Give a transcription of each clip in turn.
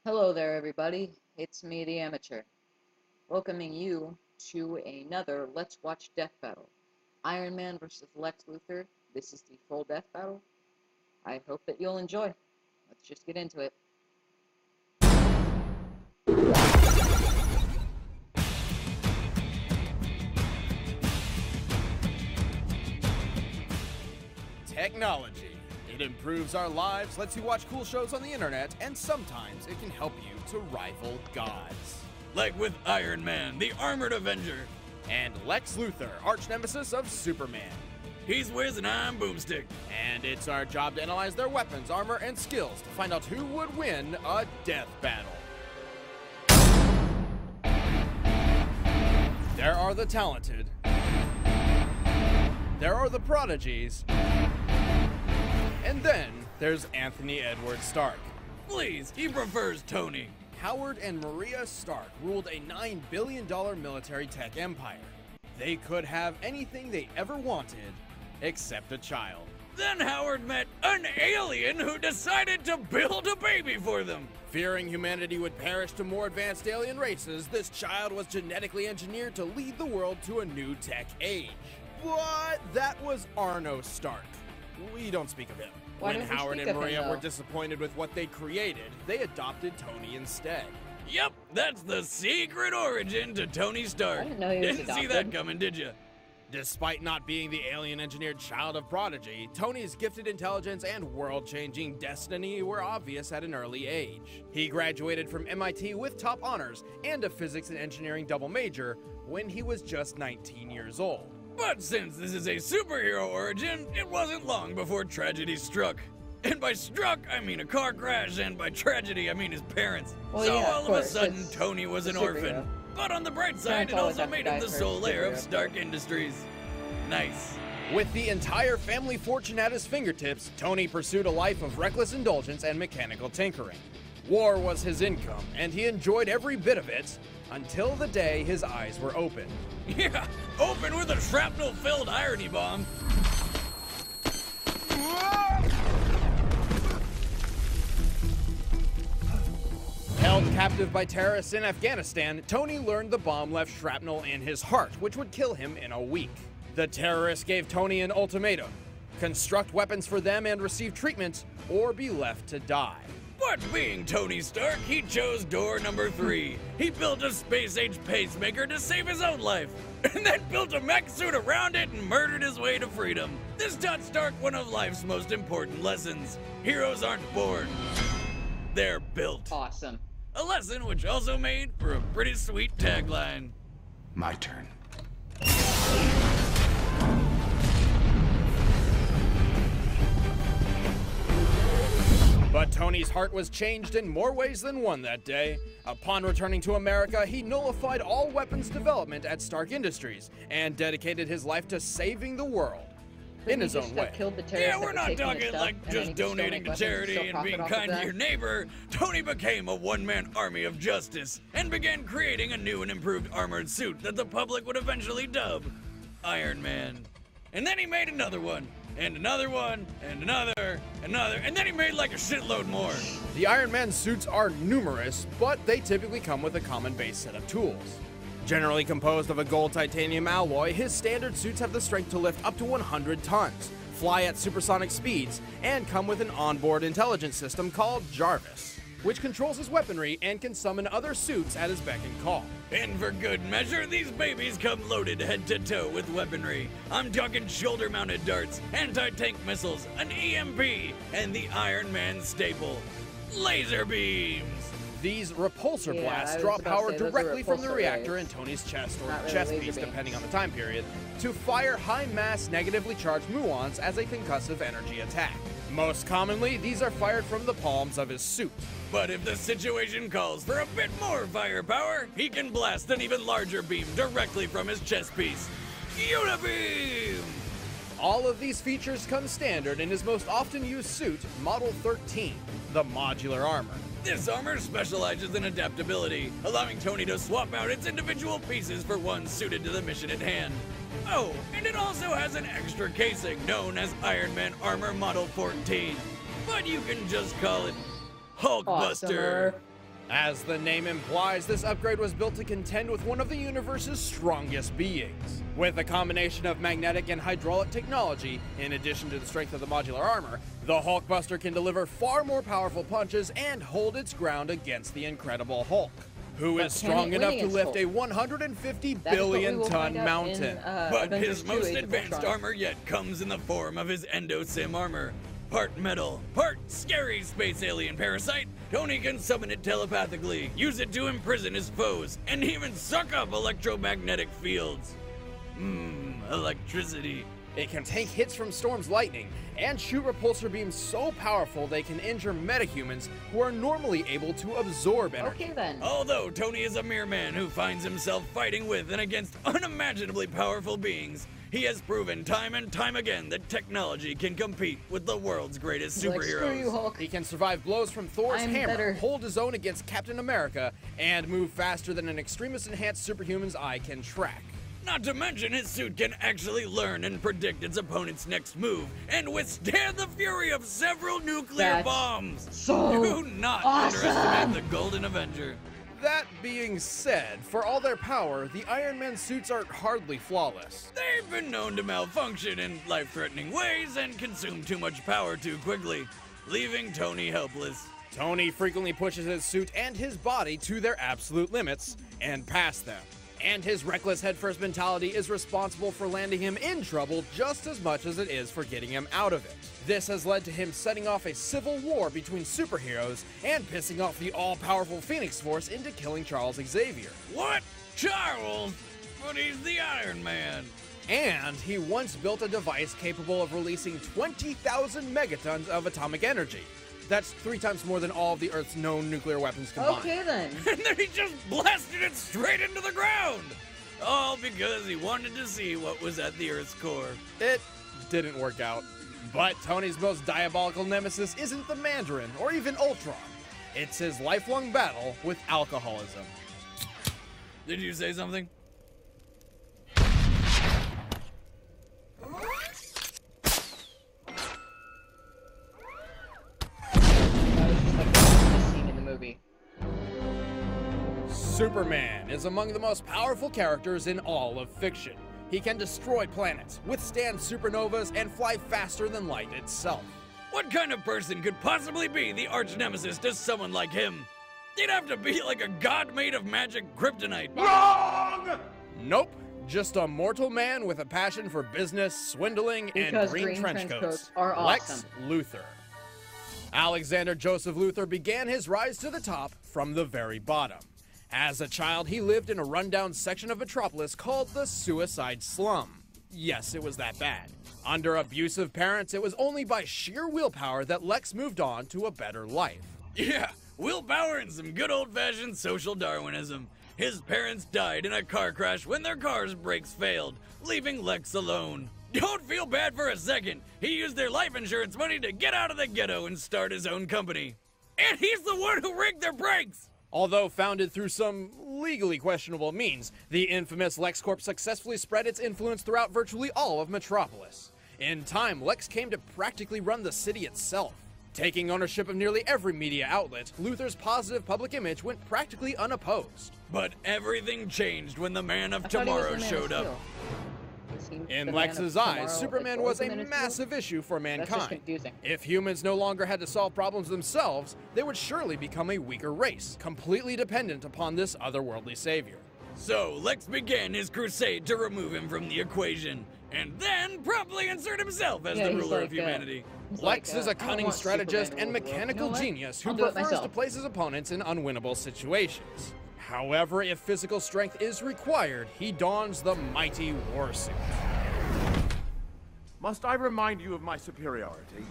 Hello there, everybody. It's me, the amateur, welcoming you to another Let's Watch Death Battle. Iron Man versus Lex Luthor. This is the full death battle. I hope that you'll enjoy. Let's just get into it. Technology. It improves our lives, lets you watch cool shows on the internet, and sometimes it can help you to rival gods. Like with Iron Man, the Armored Avenger. And Lex Luthor, arch nemesis of Superman. He's Wiz and I'm Boomstick. And it's our job to analyze their weapons, armor, and skills to find out who would win a death battle. There are the talented. There are the prodigies. And then there's Anthony Edward Stark. Please, he prefers Tony. Howard and Maria Stark ruled a $9 billion military tech empire. They could have anything they ever wanted, except a child. Then Howard met an alien who decided to build a baby for them. Fearing humanity would perish to more advanced alien races, this child was genetically engineered to lead the world to a new tech age. But that was Arno Stark. We don't speak of him. Why When don't we Howard speak and of him, Maria were though? disappointed with what they created, they adopted Tony instead. Yep, that's the secret origin to Tony Stark. I didn't know he was Didn't see adopted. that coming, did you? Despite not being the alien-engineered child of prodigy, Tony's gifted intelligence and world-changing destiny were obvious at an early age. He graduated from MIT with top honors and a physics and engineering double major when he was just 19 years old. But since this is a superhero origin, it wasn't long before tragedy struck. And by struck, I mean a car crash, and by tragedy, I mean his parents. Well, So yeah, of all of a course, sudden, it's Tony was an a orphan. superhero. But on the bright side, Parents it always also have to made die him the for a sole heir of superhero. Stark Industries. Nice. With the entire family fortune at his fingertips, Tony pursued a life of reckless indulgence and mechanical tinkering. War was his income, and he enjoyed every bit of it until the day his eyes were opened. Yeah, open with a shrapnel-filled irony bomb. Held captive by terrorists in Afghanistan, Tony learned the bomb left shrapnel in his heart, which would kill him in a week. The terrorists gave Tony an ultimatum: construct weapons for them and receive treatment, or be left to die. But being Tony Stark, he chose door number 3. He built a space-age pacemaker to save his own life, and then built a mech suit around it and murdered his way to freedom. This taught Stark one of life's most important lessons. Heroes aren't born, they're built. Awesome. A lesson which also made for a pretty sweet tagline. My turn. But Tony's heart was changed in more ways than one that day. Upon returning to America, he nullified all weapons development at Stark Industries and dedicated his life to saving the world in Couldn't his he just own have way. killed the terrorists Yeah, that we're were not taking his talking stuff, like and then just he stole donating to weapons and charity still and profit being off of kind to that? your neighbor. Tony became a one-man army of justice and began creating a new and improved armored suit that the public would eventually dub Iron Man. And then he made another one, and another one, and another, and then he made like a shitload more. The Iron Man suits are numerous, but they typically come with a common base set of tools. Generally composed of a gold titanium alloy, his standard suits have the strength to lift up to 100 tons, fly at supersonic speeds, and come with an onboard intelligence system called Jarvis, which controls his weaponry and can summon other suits at his beck and call. And for good measure, these babies come loaded head to toe with weaponry. I'm talking shoulder-mounted darts, anti-tank missiles, an EMP, and the Iron Man staple, laser beams. These repulsor Yeah, I blasts was draw about to power say, those are directly from the repulsor reactor rays. in Tony's chest or Not really chest laser piece, beams. depending on the time period, to fire high-mass negatively charged muons as a concussive energy attack. Most commonly, these are fired from the palms of his suit. But if the situation calls for a bit more firepower, he can blast an even larger beam directly from his chest piece. Unibeam! All of these features come standard in his most often used suit, Model 13, the modular armor. This armor specializes in adaptability, allowing Tony to swap out its individual pieces for one suited to the mission at hand. Oh, and it also has an extra casing known as Iron Man Armor Model 14. But you can just call it Hulkbuster. Awesomer. As the name implies, this upgrade was built to contend with one of the universe's strongest beings. With a combination of magnetic and hydraulic technology, in addition to the strength of the modular armor, the Hulkbuster can deliver far more powerful punches and hold its ground against the Incredible Hulk, who is strong enough to lift a 150 billion ton mountain. But his most advanced armor yet comes in the form of his Endosim armor. Part metal, part scary space alien parasite, Tony can summon it telepathically, use it to imprison his foes, and even suck up electromagnetic fields. Electricity. It can take hits from Storm's lightning and shoot repulsor beams so powerful they can injure metahumans who are normally able to absorb energy. Okay then. Although Tony is a mere man who finds himself fighting with and against unimaginably powerful beings, he has proven time and time again that technology can compete with the world's greatest He's like, screw you, superheroes. Hulk. He can survive blows from Thor's hammer, better. hold his own against Captain America, and move faster than an extremist enhanced superhuman's eye can track. Not to mention his suit can actually learn and predict its opponent's next move and withstand the fury of several nuclear That's bombs. so Do not awesome. underestimate the Golden Avenger. That being said, for all their power, the Iron Man suits are hardly flawless. They've been known to malfunction in life-threatening ways and consume too much power too quickly, leaving Tony helpless. Tony frequently pushes his suit and his body to their absolute limits and past them. And his reckless headfirst mentality is responsible for landing him in trouble just as much as it is for getting him out of it. This has led to him setting off a civil war between superheroes and pissing off the all-powerful Phoenix Force into killing Charles Xavier. What? Charles? But he's the Iron Man. And he once built a device capable of releasing 20,000 megatons of atomic energy. That's 3 times more than all of the Earth's known nuclear weapons combined. Okay then. And then he just blasted it straight into the ground. All because he wanted to see what was at the Earth's core. It didn't work out. But Tony's most diabolical nemesis isn't the Mandarin or even Ultron. It's his lifelong battle with alcoholism. Did you say something? Scene in the movie. Superman is among the most powerful characters in all of fiction. He can destroy planets, withstand supernovas, and fly faster than light itself. What kind of person could possibly be the arch nemesis to someone like him? He'd have to be like a god made of magic kryptonite. Wrong! Nope. Just a mortal man with a passion for business, swindling, and Because green trench coats. are Lex awesome. Luthor. Alexander Joseph Luthor began his rise to the top from the very bottom. As a child, he lived in a rundown section of Metropolis called the Suicide Slum. Yes, it was that bad. Under abusive parents, it was only by sheer willpower that Lex moved on to a better life. Yeah, willpower and some good old-fashioned social Darwinism. His parents died in a car crash when their car's brakes failed, leaving Lex alone. Don't feel bad for a second. He used their life insurance money to get out of the ghetto and start his own company. And he's the one who rigged their brakes! Although founded through some legally questionable means, the infamous LexCorp successfully spread its influence throughout virtually all of Metropolis. In time, Lex came to practically run the city itself. Taking ownership of nearly every media outlet, Luthor's positive public image went practically unopposed. But everything changed when the Man of I thought he was Tomorrow the Man of showed up. Steel. Is he the In Man Lex's of eyes, Tomorrow, Superman like, was a the Man of Steel? massive issue for That's just mankind. confusing. If humans no longer had to solve problems themselves, they would surely become a weaker race, completely dependent upon this otherworldly savior. So, Lex began his crusade to remove him from the equation, and then promptly insert himself as Yeah, the he's ruler like, of humanity. He's Lex like, is a I don't cunning want strategist Superman and to rule the world. mechanical You know what? genius who I'll do it prefers to myself. place his opponents in unwinnable situations. However, if physical strength is required, he dons the mighty war suit. Must I remind you of my superiority?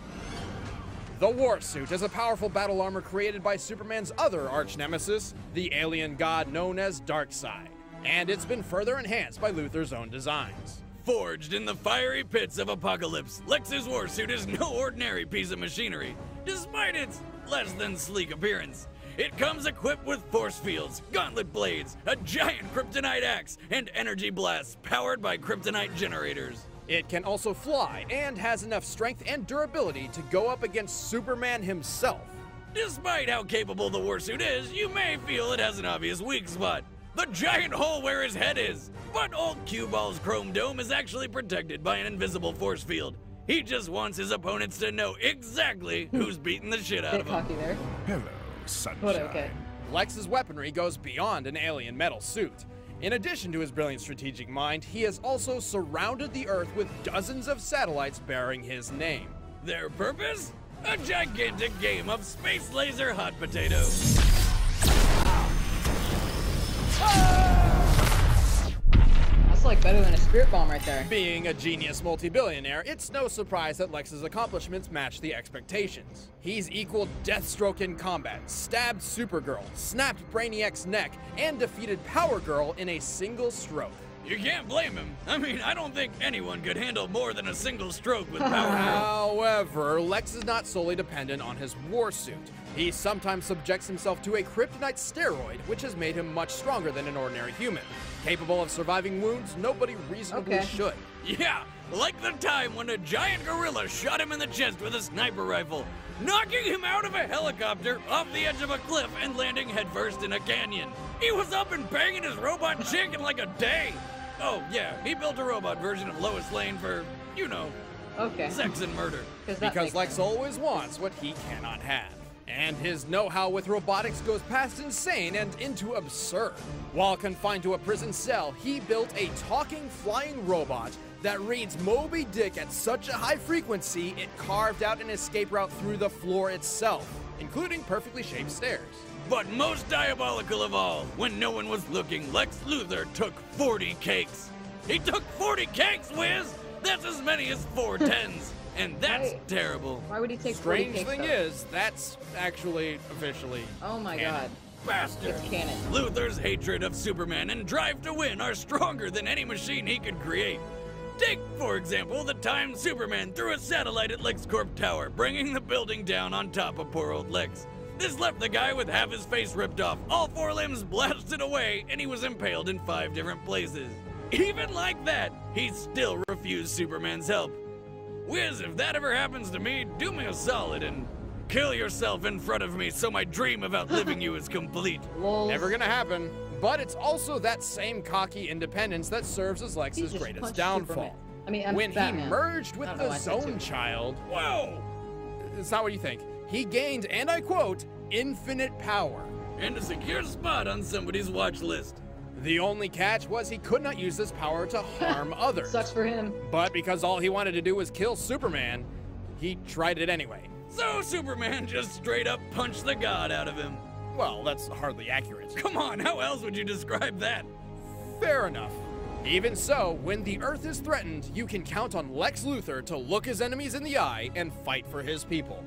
The war suit is a powerful battle armor created by Superman's other arch-nemesis, the alien god known as Darkseid, and it's been further enhanced by Luthor's own designs. Forged in the fiery pits of Apocalypse, Lex's warsuit is no ordinary piece of machinery, despite its less than sleek appearance. It comes equipped with force fields, gauntlet blades, a giant kryptonite axe, and energy blasts powered by kryptonite generators. It can also fly and has enough strength and durability to go up against Superman himself. Despite how capable the warsuit is, you may feel it has an obvious weak spot. The giant hole where his head is. But old Cue-Ball's chrome dome is actually protected by an invisible force field. He just wants his opponents to know exactly who's beating the shit out Bit of him. cocky there. Hello, sunshine. But okay. Lex's weaponry goes beyond an alien metal suit. In addition to his brilliant strategic mind, he has also surrounded the Earth with dozens of satellites bearing his name. Their purpose? A gigantic game of space laser hot potato. That's like better than a spirit bomb right there. Being a genius multi-billionaire, it's no surprise that Lex's accomplishments match the expectations. He's equaled Deathstroke in combat, stabbed Supergirl, snapped Brainiac's neck, and defeated Power Girl in a single stroke. You can't blame him. I mean, I don't think anyone could handle more than a single stroke with power. However, Lex is not solely dependent on his war suit. He sometimes subjects himself to a kryptonite steroid, which has made him much stronger than an ordinary human. Capable of surviving wounds nobody reasonably should. Yeah, like the time when a giant gorilla shot him in the chest with a sniper rifle, knocking him out of a helicopter off the edge of a cliff and landing headfirst in a canyon. He was up and banging his robot chick in like a day. Oh yeah, he built a robot version of Lois Lane for, you know, Okay. sex and murder. that Because makes Lex sense. always wants what he cannot have. And his know-how with robotics goes past insane and into absurd. While confined to a prison cell, he built a talking flying robot that reads Moby Dick at such a high frequency it carved out an escape route through the floor itself, including perfectly shaped stairs. But most diabolical of all, when no one was looking, Lex Luthor took 40 cakes. He took 40 cakes, Wiz! That's as many as 4 tens. And that's Right. terrible. Why would he take 40 Strange cakes, thing though? is, that's actually officially Oh my canon. god. Bastard. It's canon. Luthor's hatred of Superman and drive to win are stronger than any machine he could create. Take, for example, the time Superman threw a satellite at LexCorp Tower, bringing the building down on top of poor old Lex. This left the guy with half his face ripped off, all 4 limbs blasted away, and he was impaled in 5 different places. Even like that, he still refused Superman's help. Wiz, if that ever happens to me, do me a solid and kill yourself in front of me so my dream of outliving you is complete. Lol. Never gonna happen. But it's also that same cocky independence that serves as He Lex's just greatest punched downfall. Superman. I mean, I'm When Batman. he merged with I don't know the why I said Zone two. Child, Whoa! it's not what you think. He gained, and I quote, infinite power. And a secure spot on somebody's watch list. The only catch was he could not use this power to harm others. Sucks for him. But because all he wanted to do was kill Superman, he tried it anyway. So Superman just straight up punched the god out of him. Well, that's hardly accurate. Come on, how else would you describe that? Fair enough. Even so, when the Earth is threatened, you can count on Lex Luthor to look his enemies in the eye and fight for his people.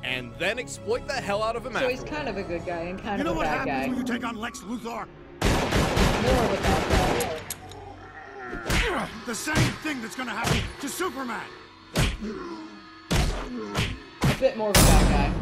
And then exploit the hell out of him So he's afterward. kind of a good guy and kind You know of a what bad happens guy. when you take on Lex Luthor? More of a bad guy. The same thing that's gonna happen to Superman. A bit more of a bad guy.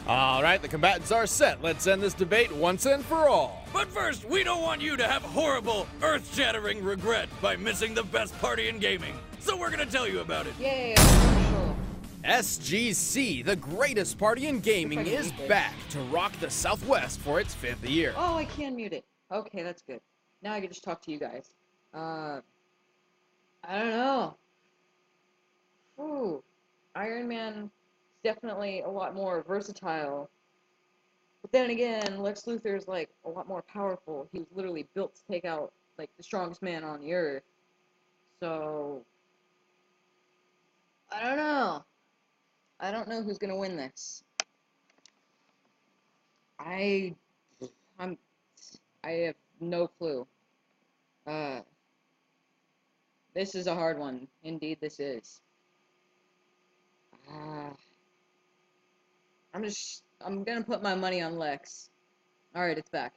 All right, the combatants are set. Let's end this debate once and for all. But first, we don't want you to have horrible, earth-shattering regret by missing the best party in gaming. So we're gonna tell you about it. Yay, commercial. SGC, the greatest party in gaming, If I can is mute it. back to rock the Southwest for its 5th year. Oh, I can mute it. Okay, that's good. Now I can just talk to you guys. I don't know. Ooh, Iron Man is definitely a lot more versatile. But then again, Lex Luthor is like a lot more powerful. He was literally built to take out like the strongest man on the earth. So I don't know. I don't know who's gonna win this. I have no clue. This is a hard one. Indeed, this is. I'm gonna put my money on Lex. Alright, it's back.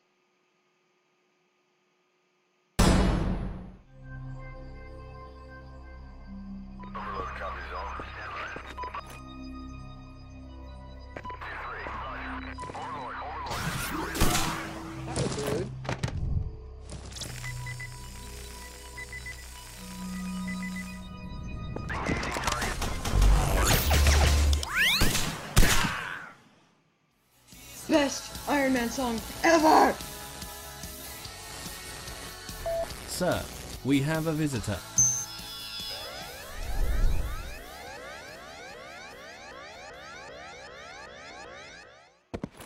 That was rude. best Iron Man song ever! Sir, we have a visitor.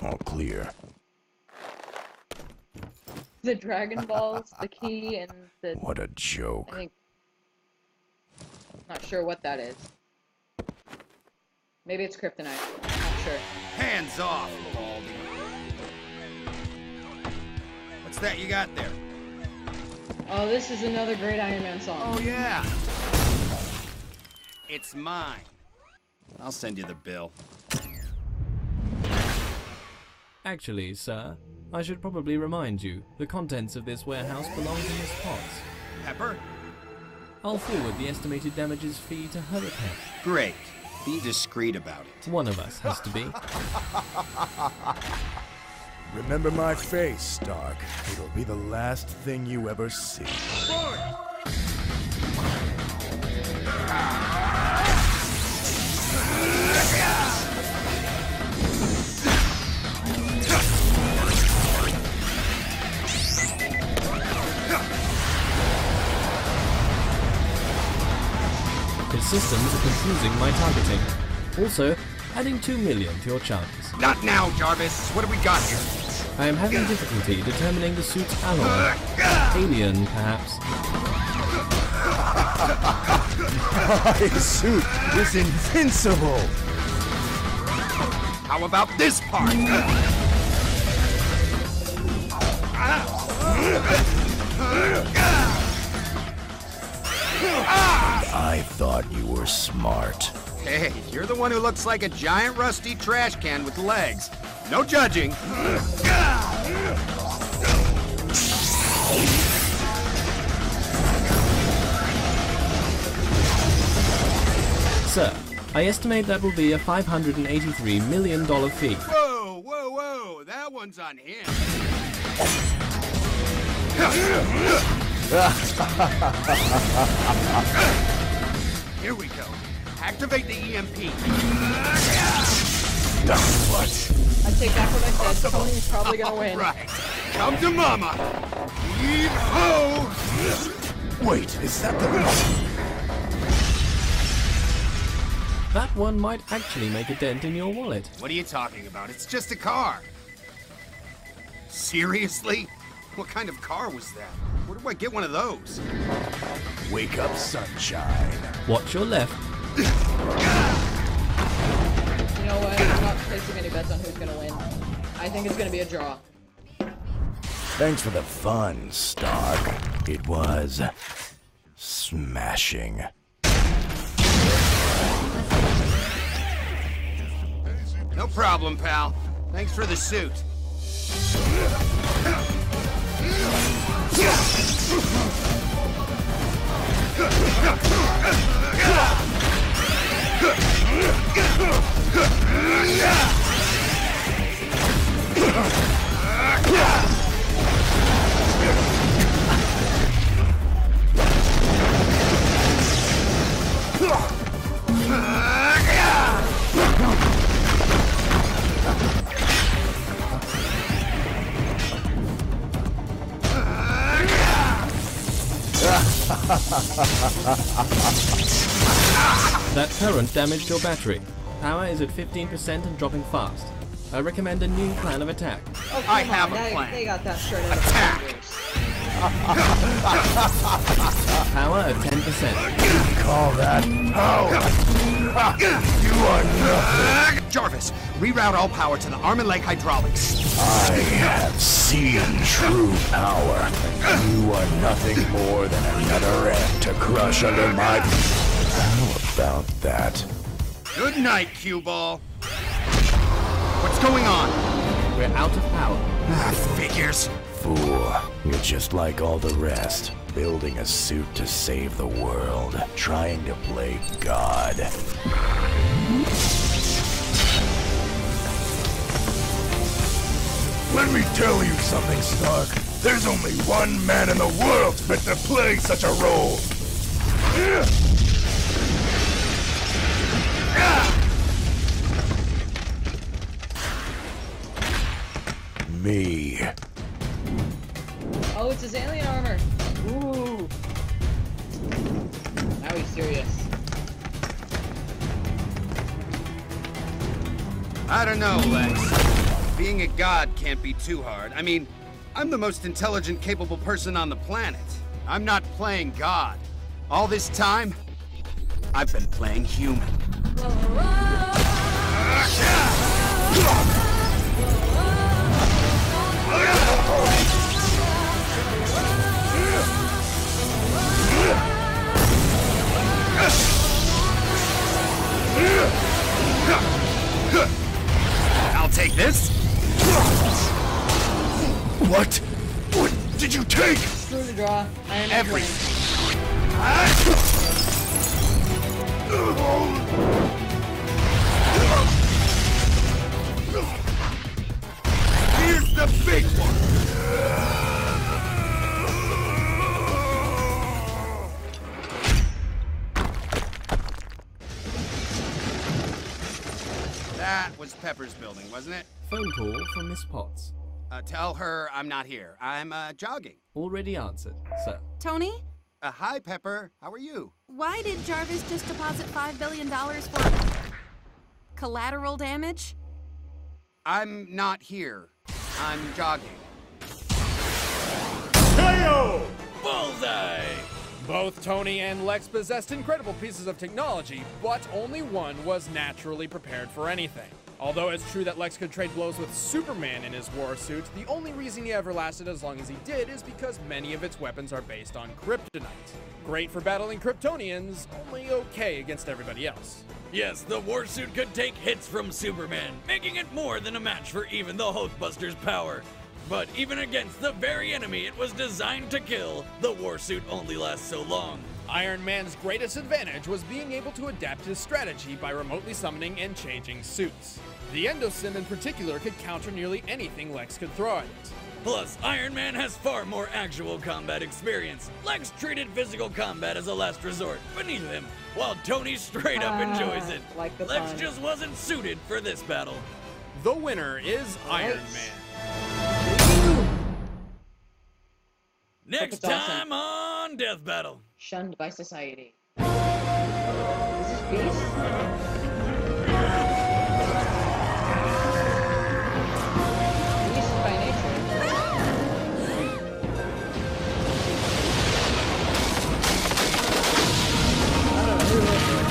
All clear. The Dragon Balls, the key, and the... What a I joke. think... Not sure what that is. Maybe it's kryptonite. Not sure. Hands off, Baldy. What's that you got there? Oh, this is another great Iron Man song. Oh, yeah. It's mine. I'll send you the bill. Actually, sir, I should probably remind you, the contents of this warehouse belong to Miss Potts. Pepper? I'll forward the estimated damages fee to her account. Great. Be discreet about it. One of us has to be. Remember my face, Stark. It'll be the last thing you ever see. His systems are confusing my targeting. Also, adding 2 million to your chances. Not now, Jarvis. What have we got here? I am having difficulty determining the suit's alloy. Alien, perhaps. My suit is invincible! How about this part? I thought you were smart. Hey, you're the one who looks like a giant rusty trash can with legs. No judging. Sir, I estimate that will be a $583 million fee. Whoa, whoa, whoa. That one's on him. Here we go. Activate the EMP. What? I take back what I said. Tony's probably gonna win. Right. Come to mama. Heave-ho! Wait, is that the... That one might actually make a dent in your wallet. What are you talking about? It's just a car. Seriously? What kind of car was that? Where do I get one of those? Wake up, sunshine. Watch your left. You know what? I'm not placing any bets on who's gonna win. I think it's gonna be a draw. Thanks for the fun, Stark. It was... smashing. No problem, pal. Thanks for the suit. That current damaged your battery. Power is at 15% and dropping fast. I recommend a new plan of attack. Oh, I come have on. a plan. They got that straight out of Attack. the Avengers. Power at 10%. Call that power. You are nothing. Jarvis, reroute all power to the arm and leg hydraulics. I have seen true power. You are nothing more than another ant to crush under my... How about that? Good night, cue ball. What's going on? We're out of power. Figures. Fool, you're just like all the rest. Building a suit to save the world. Trying to play God. Let me tell you something, Stark. There's only one man in the world fit to play such a role. me. Oh, it's his alien armor. Ooh. Now he's serious. I don't know, Lex. Being a god can't be too hard. I mean, I'm the most intelligent, capable person on the planet. I'm not playing God. All this time, I've been playing human. I'll take this. What? What did you take? Screw the draw. Iron Man Everything. wins. Here's the big one. That was Pepper's building, wasn't it? Phone call from Miss Potts. Tell her I'm not here. I'm jogging. Already answered, sir. Tony, Hi, Pepper. How are you? why did Jarvis just deposit $5 billion for collateral damage? I'm not here. I'm jogging. Bullseye! Both Tony and Lex possessed incredible pieces of technology, but only one was naturally prepared for anything. Although it's true that Lex could trade blows with Superman in his war suit, the only reason he ever lasted as long as he did is because many of its weapons are based on kryptonite. Great for battling Kryptonians, only okay against everybody else. Yes, the warsuit could take hits from Superman, making it more than a match for even the Hulkbuster's power. But even against the very enemy it was designed to kill, the warsuit only lasts so long. Iron Man's greatest advantage was being able to adapt his strategy by remotely summoning and changing suits. The Endosim in particular could counter nearly anything Lex could throw at it. Plus, Iron Man has far more actual combat experience. Lex treated physical combat as a last resort, beneath him, while Tony straight up enjoys it. Like the Lex fun. just wasn't suited for this battle. The winner is Iron Nice. Man. Next That's awesome. time on Death Battle. Shunned by society. Is this Beast? Beast by nature. I don't know who this is.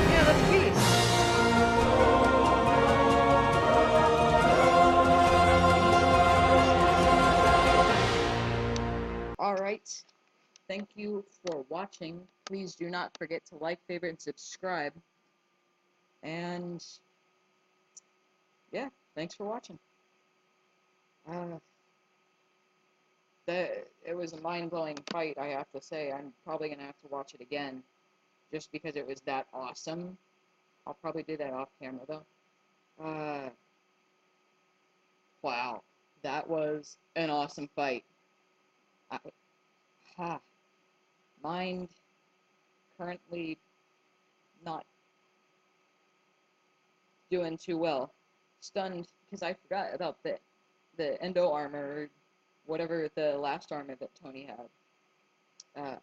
Yeah, that's Beast. All right. Thank you for watching. Please do not forget to like, favorite, and subscribe. And yeah, thanks for watching. It was a mind-blowing fight, I have to say. I'm probably gonna have to watch it again, just because it was that awesome. I'll probably do that off camera though. Wow, that was an awesome fight. Mind currently not doing too well. Stunned because I forgot about the endo armor, or whatever the last armor that Tony had.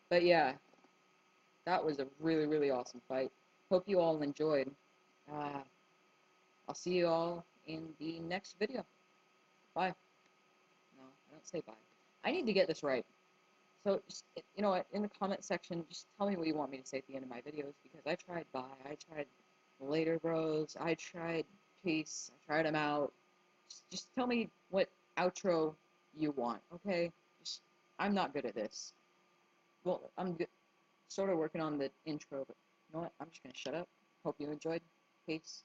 But yeah, that was a really, really awesome fight. Hope you all enjoyed. I'll see you all in the next video. Bye. No, I don't say bye. I need to get this right. So, just, you know what, in the comment section, just tell me what you want me to say at the end of my videos, because I tried bye, I tried later bros, I tried peace, I tried them out. Just tell me what outro you want, okay? I'm not good at this. Well, I'm good, sort of working on the intro, but you know what, I'm just gonna shut up. Hope you enjoyed. Peace.